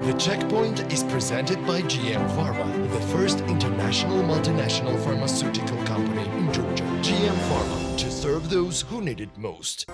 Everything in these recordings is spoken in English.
The Checkpoint is presented by GM Pharma, the first international multinational pharmaceutical company in Georgia. GM Pharma, to serve those who need it most.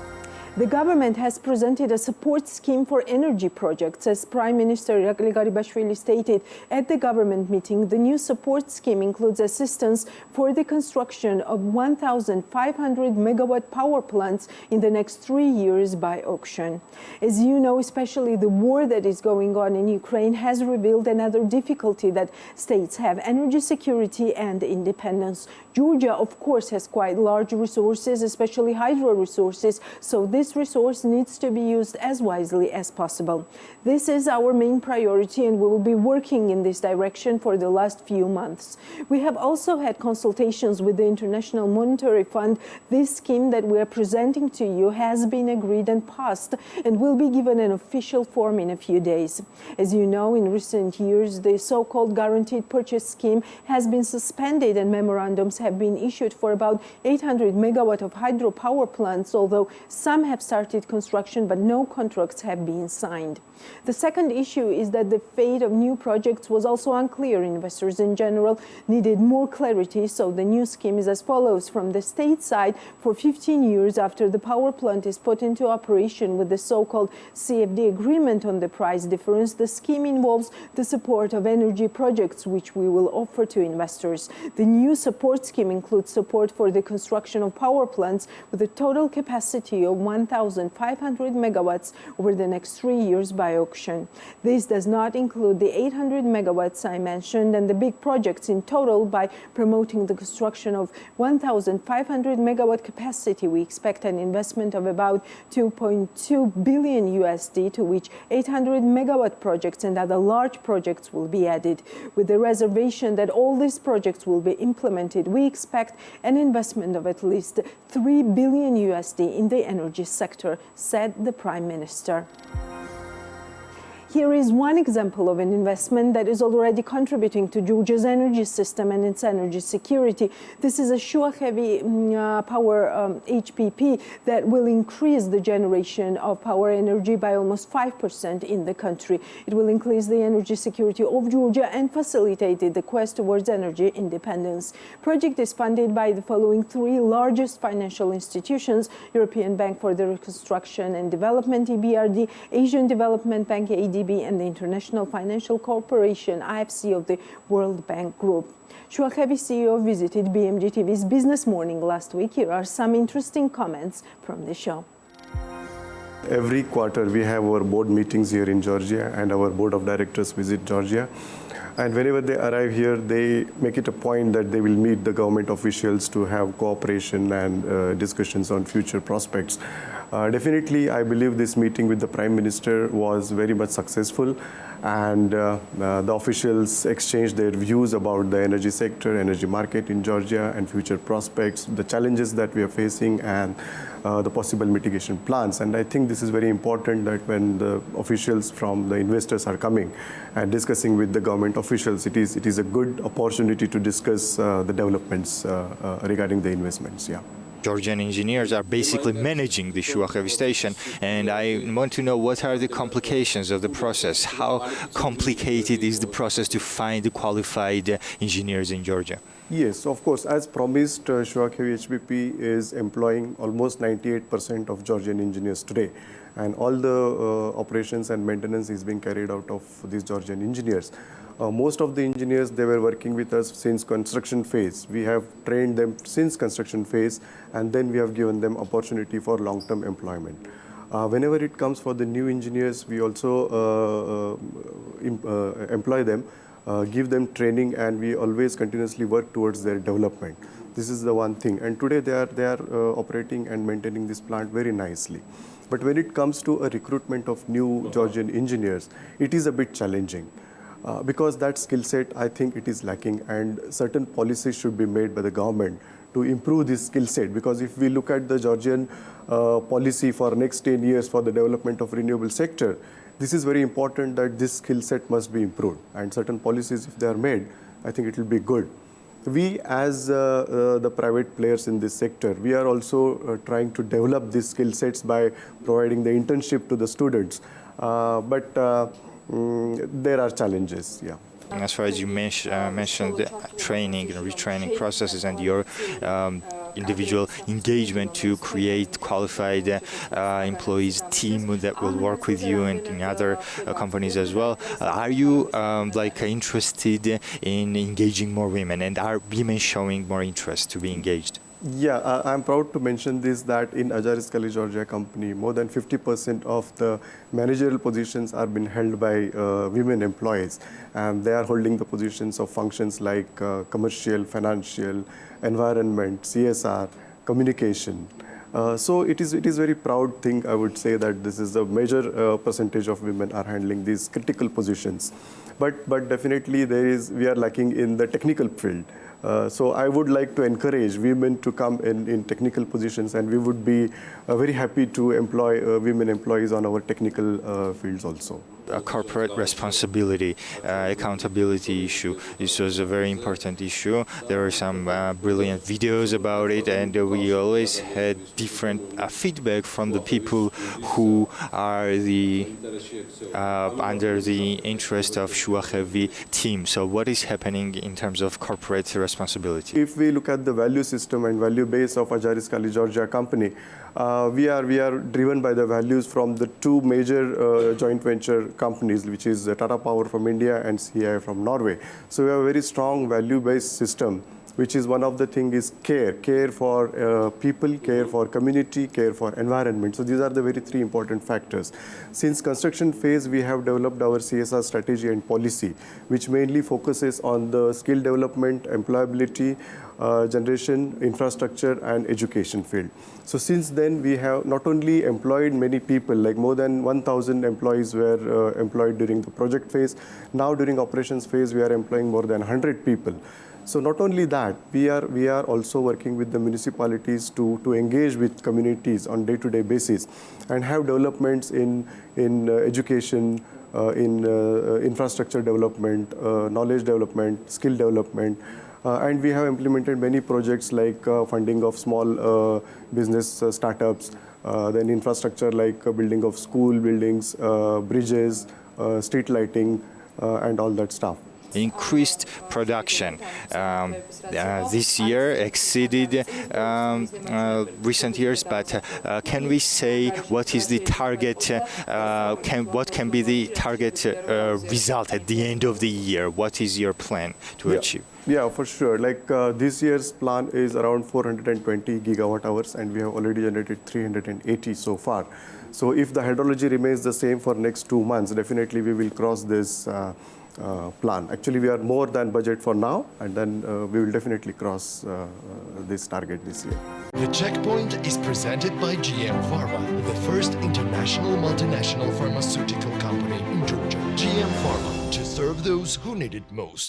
The government has presented a support scheme for energy projects. As Prime Minister Irakli Gharibashvili stated at the government meeting, the new support scheme includes assistance for the construction of 1,500 megawatt power plants in the next 3 years by auction. As you know, especially the war that is going on in Ukraine has revealed another difficulty that states have: energy security and independence. Georgia, of course, has quite large resources, especially hydro resources, so this resource needs to be used as wisely as possible. This is our main priority, and we will be working in this direction for the last few months. We have also had consultations with the International Monetary Fund. This scheme that we are presenting to you has been agreed and passed and will be given an official form in a few days. As you know, in recent years, the so-called guaranteed purchase scheme has been suspended and memorandums have been issued for about 800 megawatt of hydropower plants, although some have started construction, but no contracts have been signed. The second issue is that the fate of new projects was also unclear. Investors in general needed more clarity, so the new scheme is as follows. From the state side, for 15 years after the power plant is put into operation with the so-called CFD agreement on the price difference, the scheme involves the support of energy projects, which we will offer to investors. The new support scheme includes support for the construction of power plants with a total capacity of 1,500 megawatts over the next 3 years by auction. This does not include the 800 megawatts I mentioned and the big projects in total. By promoting the construction of 1,500 megawatt capacity, we expect an investment of about 2.2 billion USD, to which 800 megawatt projects and other large projects will be added. With the reservation that all these projects will be implemented, we expect an investment of at least 3 billion USD in the energy sector, said the Prime Minister. Here is one example of an investment that is already contributing to Georgia's energy system and its energy security. This is a Shuachevi power HPP that will increase the generation of power energy by almost 5% in the country. It will increase the energy security of Georgia and facilitate the quest towards energy independence. Project is funded by the following three largest financial institutions: European Bank for the Reconstruction and Development, EBRD, Asian Development Bank, ADB, and the International Financial Corporation, IFC, of the World Bank Group. Shuachevi CEO visited BMG TV's Business Morning last week. Here are some interesting comments from the show. Every quarter we have our board meetings here in Georgia, and our board of directors visit Georgia. And whenever they arrive here, they make it a point that they will meet the government officials to have cooperation and discussions on future prospects. Definitely, I believe this meeting with the Prime Minister was very much successful, and the officials exchanged their views about the energy sector, energy market in Georgia, and future prospects, the challenges that we are facing, and the possible mitigation plans. And I think this is very important, that when the officials from the investors are coming and discussing with the government officials, it is a good opportunity to discuss the developments regarding the investments. Yeah. Georgian engineers are basically managing the Shuachevi station, and I want to know what are the complications of the process. How complicated is the process to find the qualified engineers in Georgia? Yes, of course. As promised, Shuachevi HPP is employing almost 98% of Georgian engineers today, and all the operations and maintenance is being carried out of these Georgian engineers. Most of the engineers, they were working with us since construction phase. We have trained them since construction phase, and then we have given them opportunity for long-term employment. Whenever it comes for the new engineers, we also employ them, give them training, and we always continuously work towards their development. This is the one thing. And today they are operating and maintaining this plant very nicely. But when it comes to a recruitment of new Georgian engineers, it is a bit challenging. Because that skill set, I think it is lacking, and certain policies should be made by the government to improve this skill set. Because if we look at the Georgian policy for next 10 years for the development of renewable sector, this is very important that this skill set must be improved, and certain policies, if they are made, I think it will be good. We, as the private players in this sector, we are also trying to develop these skill sets by providing the internship to the students. there are challenges, yeah. As far as you mentioned the training and retraining processes and your individual engagement to create qualified employees team that will work with you and in other companies as well. Are you interested in engaging more women, and are women showing more interest to be engaged? Yeah, I'm proud to mention this, that in Irakli Georgia company, more than 50% of the managerial positions are being held by women employees, and they are holding the positions of functions like commercial, financial, environment, CSR, communication. So it is very proud thing, I would say, that this is a major percentage of women are handling these critical positions. But definitely we are lacking in the technical field. So I would like to encourage women to come in technical positions, and we would be very happy to employ women employees on our technical fields also. A corporate responsibility, accountability issue. This was a very important issue. There were some brilliant videos about it, and we always had different feedback from the people who are under the interest of Shuachevi team. So what is happening in terms of corporate responsibility? If we look at the value system and value base of Irakli Georgia company, we are driven by the values from the two major joint venture companies, which is Tata Power from India and CI from Norway. So we have a very strong value-based system, which is one of the things is care for people, care for community, care for environment. So these are the very three important factors. Since construction phase, we have developed our CSR strategy and policy, which mainly focuses on the skill development, employability, generation, infrastructure, and education field. So since then, we have not only employed many people, like more than 1,000 employees were employed during the project phase. Now during operations phase, we are employing more than 100 people. So not only that, we are also working with the municipalities to engage with communities on day-to-day basis and have developments in education, in infrastructure development, knowledge development, skill development. And we have implemented many projects like funding of small business startups, then infrastructure like building of school buildings, bridges, street lighting, and all that stuff. Increased production this year exceeded recent years, but can we say what is the target? What can be the target result at the end of the year? What is your plan to achieve? Yeah, for sure. Like this year's plan is around 420 gigawatt hours, and we have already generated 380 so far. So if the hydrology remains the same for next 2 months, definitely we will cross this plan. Actually, we are more than budget for now, and then we will definitely cross this target this year. The Checkpoint is presented by GM Pharma, the first international multinational pharmaceutical company in Georgia. GM Pharma, to serve those who need it most.